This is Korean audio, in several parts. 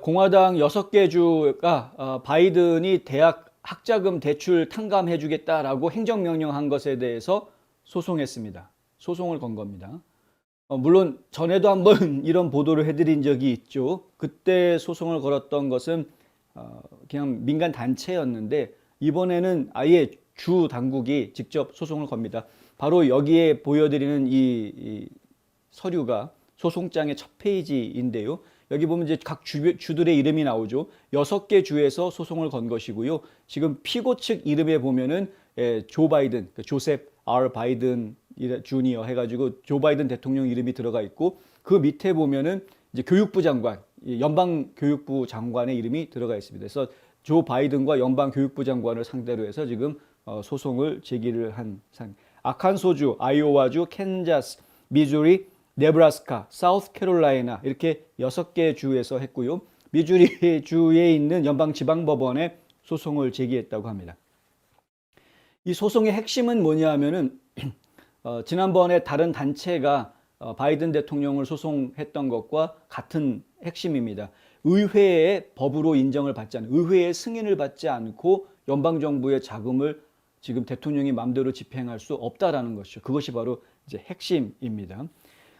공화당 6개 주가 바이든이 대학 학자금 대출 탕감해 주겠다라고 행정명령한 것에 대해서 소송했습니다. 소송을 건 겁니다. 물론 전에도 한번 이런 보도를 해드린 적이 있죠. 그때 소송을 걸었던 것은 그냥 민간 단체였는데 이번에는 아예 주 당국이 직접 소송을 겁니다. 바로 여기에 보여드리는 이 서류가 소송장의 첫 페이지인데요. 여기 보면 이제 각 주들의 이름이 나오죠. 6개 주에서 소송을 건 것이고요. 지금 피고 측 이름에 보면은 조 바이든, 조셉 R 바이든 주니어 해가지고 조 바이든 대통령 이름이 들어가 있고 그 밑에 보면은 이제 교육부 장관, 연방 교육부 장관의 이름이 들어가 있습니다. 그래서 조 바이든과 연방 교육부 장관을 상대로 해서 지금 소송을 제기를 한 상. 아칸소주, 아이오와주, 캔자스, 미주리, 네브라스카, 사우스캐롤라이나 이렇게 6개 주에서 했고요. 미주리 주에 있는 연방지방법원에 소송을 제기했다고 합니다. 이 소송의 핵심은 뭐냐 하면은 지난번에 다른 단체가 바이든 대통령을 소송했던 것과 같은 핵심입니다. 의회의 법으로 인정을 받지 않은, 의회의 승인을 받지 않고 연방정부의 자금을 지금 대통령이 마음대로 집행할 수 없다라는 것이죠. 그것이 바로 이제 핵심입니다.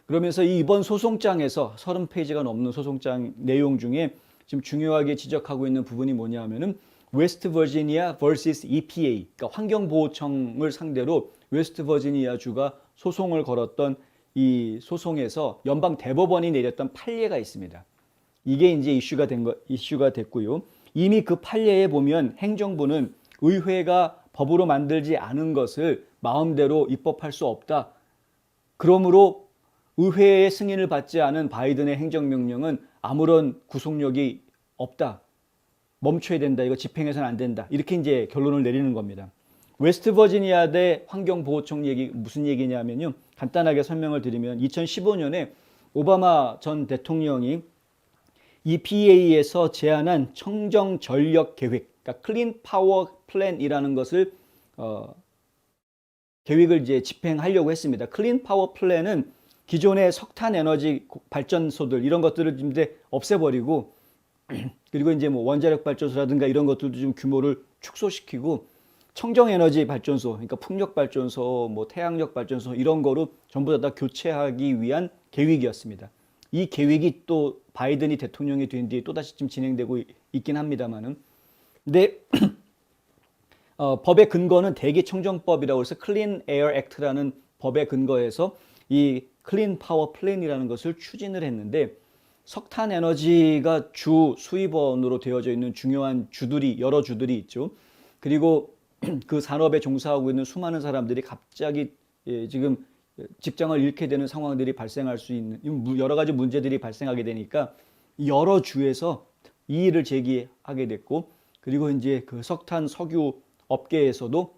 그러면서 이번 소송장에서 30페이지가 넘는 소송장 내용 중에 지금 중요하게 지적하고 있는 부분이 뭐냐 하면은 웨스트 버지니아 vs EPA, 그러니까 환경보호청을 상대로 웨스트 버지니아 주가 소송을 걸었던 이 소송에서 연방 대법원이 내렸던 판례가 있습니다. 이게 이제 이슈가 됐고요. 이미 그 판례에 보면 행정부는 의회가 법으로 만들지 않은 것을 마음대로 입법할 수 없다. 그러므로 의회의 승인을 받지 않은 바이든의 행정명령은 아무런 구속력이 없다. 멈춰야 된다. 이거 집행해서는 안 된다. 이렇게 이제 결론을 내리는 겁니다. 웨스트 버지니아 대 환경보호청 얘기 무슨 얘기냐면요. 간단하게 설명을 드리면 2015년에 오바마 전 대통령이 EPA에서 제안한 청정 전력 계획, 그러니까 클린 파워 플랜이라는 것을 계획을 이제 집행하려고 했습니다. 클린 파워 플랜은 기존의 석탄 에너지 발전소들 이런 것들을 이제 없애버리고 그리고 이제 뭐 원자력 발전소라든가 이런 것들도 좀 규모를 축소시키고 청정 에너지 발전소, 그러니까 풍력 발전소, 뭐 태양력 발전소 이런 거로 전부 다 교체하기 위한 계획이었습니다. 이 계획이 또 바이든이 대통령이 된 뒤에 또 다시 지금 진행되고 있긴 합니다만은, 근데 법의 근거는 대기청정법이라고 해서 클린 에어 액트라는 법의 근거에서 이 클린 파워 플랜이라는 것을 추진을 했는데 석탄 에너지가 주 수입원으로 되어져 있는 중요한 주들이 여러 주들이 있죠. 그리고 그 산업에 종사하고 있는 수많은 사람들이 갑자기 지금 직장을 잃게 되는 상황들이 발생할 수 있는 여러 가지 문제들이 발생하게 되니까 여러 주에서 이의를 제기하게 됐고 그리고 이제 그 석탄 석유 업계에서도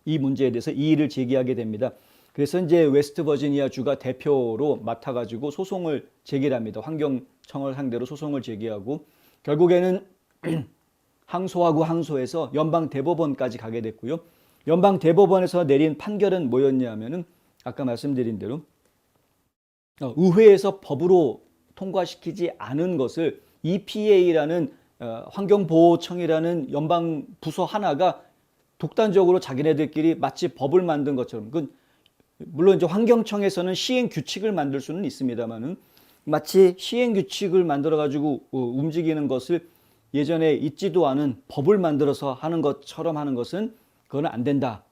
이 문제에 대해서 이의를 제기하게 됩니다. 그래서 이제 웨스트 버지니아 주가 대표로 맡아가지고 소송을 제기합니다. 환경청을 상대로 소송을 제기하고 결국에는 항소하고 항소해서 연방 대법원까지 가게 됐고요. 연방 대법원에서 내린 판결은 뭐였냐면은 아까 말씀드린 대로 의회에서 법으로 통과시키지 않은 것을 EPA라는 환경보호청이라는 연방 부서 하나가 독단적으로 자기네들끼리 마치 법을 만든 것처럼 물론 이제 환경청에서는 시행 규칙을 만들 수는 있습니다만은 마치 시행 규칙을 만들어 가지고 움직이는 것을 예전에 있지도 않은 법을 만들어서 하는 것처럼 하는 것은 그거는 안 된다.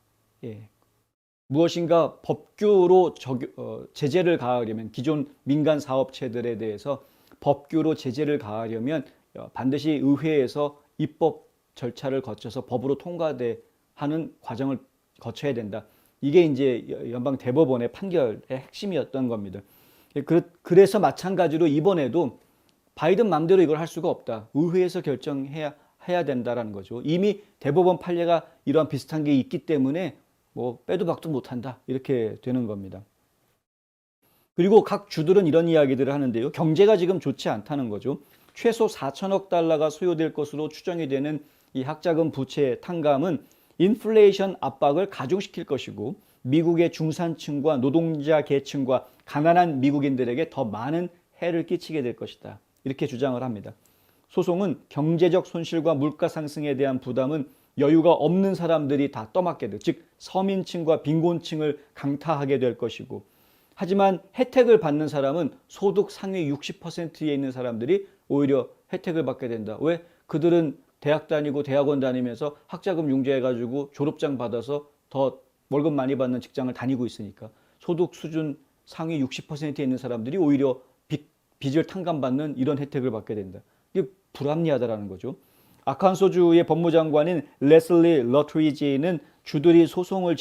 예. 무엇인가 법규로 제재를 가하려면 기존 민간 사업체들에 대해서 법규로 제재를 가하려면 반드시 의회에서 입법 절차를 거쳐서 법으로 통과하는 과정을 거쳐야 된다. 이게 이제 연방 대법원의 판결의 핵심이었던 겁니다. 그래서 마찬가지로 이번에도 바이든 맘대로 이걸 할 수가 없다. 의회에서 결정해야 된다라는 거죠. 이미 대법원 판례가 이러한 비슷한 게 있기 때문에 뭐 빼도 박도 못한다. 이렇게 되는 겁니다. 그리고 각 주들은 이런 이야기들을 하는데요. 경제가 지금 좋지 않다는 거죠. 최소 4천억 달러가 소요될 것으로 추정이 되는 이 학자금 부채 탕감은 인플레이션 압박을 가중시킬 것이고 미국의 중산층과 노동자 계층과 가난한 미국인들에게 더 많은 해를 끼치게 될 것이다. 이렇게 주장을 합니다. 소송은 경제적 손실과 물가 상승에 대한 부담은 여유가 없는 사람들이 다 떠맡게 돼. 즉 서민층과 빈곤층을 강타하게 될 것이고, 하지만 혜택을 받는 사람은 소득 상위 60%에 있는 사람들이 오히려 혜택을 받게 된다. 왜? 그들은 대학 다니고 대학원 다니면서 학자금 융자해가지고 졸업장 받아서 더 월급 많이 받는 직장을 다니고 있으니까. 소득 수준 상위 60%에 있는 사람들이 오히려 빚을 탕감받는 이런 혜택을 받게 된다. 이게 불합리하다라는 거죠. 아칸소주의 법무장관인 레슬리 러트리지는 주들이 소송을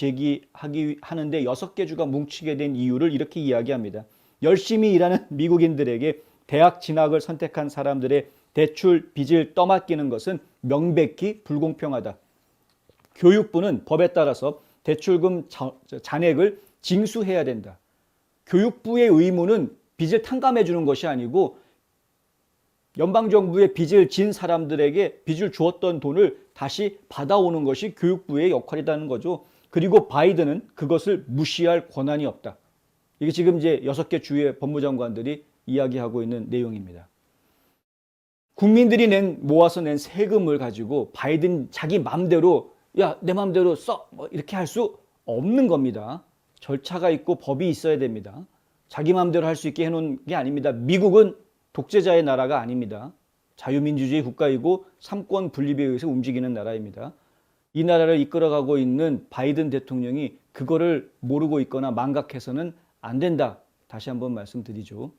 하는데 6개 주가 뭉치게 된 이유를 이렇게 이야기합니다. 열심히 일하는 미국인들에게 대학 진학을 선택한 사람들의 대출 빚을 떠맡기는 것은 명백히 불공평하다. 교육부는 법에 따라서 대출금 잔액을 징수해야 된다. 교육부의 의무는 빚을 탕감해 주는 것이 아니고 연방정부의 빚을 진 사람들에게 빚을 주었던 돈을 다시 받아오는 것이 교육부의 역할이라는 거죠. 그리고 바이든은 그것을 무시할 권한이 없다. 이게 지금 이제 6개 주의 법무장관들이 이야기하고 있는 내용입니다. 국민들이 모아서 낸 세금을 가지고 바이든 자기 맘대로 야, 내 맘대로 써! 뭐 이렇게 할 수 없는 겁니다. 절차가 있고 법이 있어야 됩니다. 자기 맘대로 할 수 있게 해놓은 게 아닙니다. 미국은 독재자의 나라가 아닙니다. 자유민주주의 국가이고 삼권 분립에 의해서 움직이는 나라입니다. 이 나라를 이끌어가고 있는 바이든 대통령이 그거를 모르고 있거나 망각해서는 안 된다. 다시 한번 말씀드리죠.